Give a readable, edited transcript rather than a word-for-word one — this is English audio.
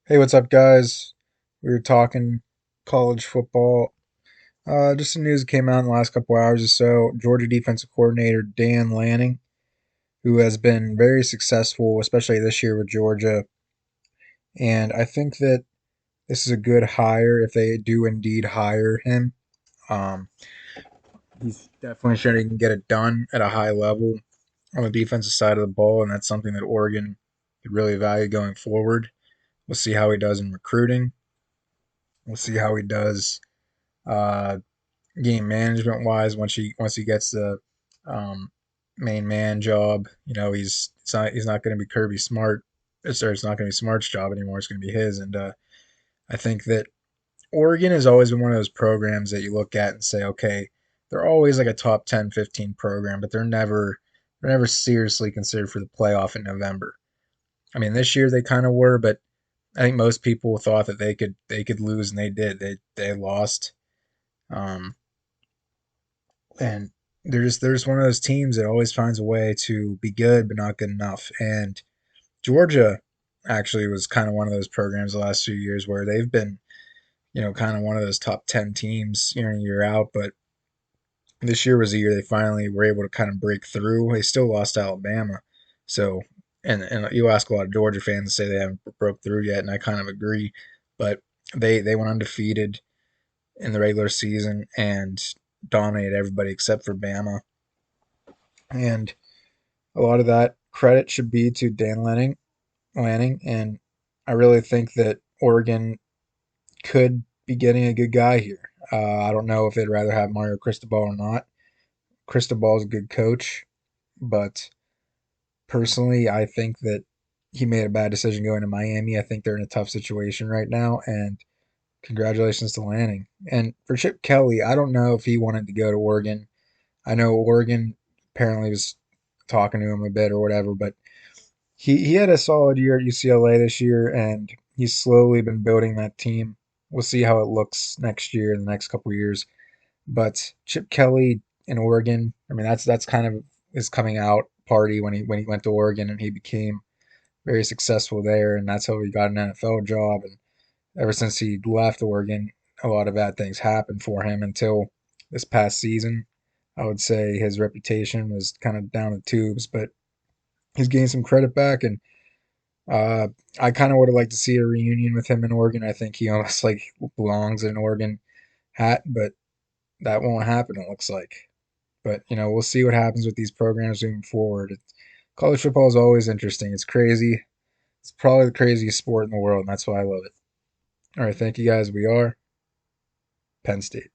Hey, what's up, guys? We were talking college football. Just some news that came out in the last couple hours or so. Georgia defensive coordinator Dan Lanning, who has been very successful, especially this year with Georgia. And I think that this is a good hire if they do indeed hire him. Um, he's definitely sure he can get it done at a high level on the defensive side of the ball, and that's something that Oregon could really value going forward. We'll see how he does in recruiting. We'll see how he does uh, game management wise once he gets the um, main man job. He's not going to be Kirby Smart. It's not going to be Smart's job anymore. It's going to be his. And I think that Oregon has always been one of those programs that you look at and say, okay, they're always like a top 10, 15 program, but they're never seriously considered for the playoff in November. I mean, this year they kind of were, but I think most people thought that they could lose, and they did. They lost. Um, and they're just one of those teams that always finds a way to be good but not good enough. And Georgia actually was kind of one of those programs the last few years where they've been, kind of one of those top 10 teams year in and year out. But this year was the year they finally were able to kind of break through. They still lost to Alabama, so and you ask a lot of Georgia fans say they haven't broke through yet, and I kind of agree. But they went undefeated in the regular season and dominated everybody except for Bama. And a lot of that credit should be to Lanning, and I really think that Oregon could be getting a good guy here. I don't know if they'd rather have Mario Cristobal or not. Cristobal is a good coach, but personally, I think that he made a bad decision going to Miami. I think they're in a tough situation right now, and congratulations to Lanning. And for Chip Kelly, I don't know if he wanted to go to Oregon. I know Oregon apparently was talking to him a bit or whatever, but he had a solid year at UCLA this year, and he's slowly been building that team. We'll see how it looks next year in the next couple of years. But Chip Kelly in Oregon, I mean that's kind of his coming out party when he went to Oregon and he became very successful there, and that's how he got an NFL job. And ever since he left Oregon, a lot of bad things happened for him until this past season. I would say his reputation was kind of down the tubes, but he's gained some credit back, and uh, I kind of would have liked to see a reunion with him in Oregon. I think he almost like belongs in an Oregon hat, but that won't happen. It looks like. But we'll see what happens with these programs moving forward. College football is always interesting. It's crazy. It's probably the craziest sport in the world, and that's why I love it. All right, thank you guys. We are Penn State.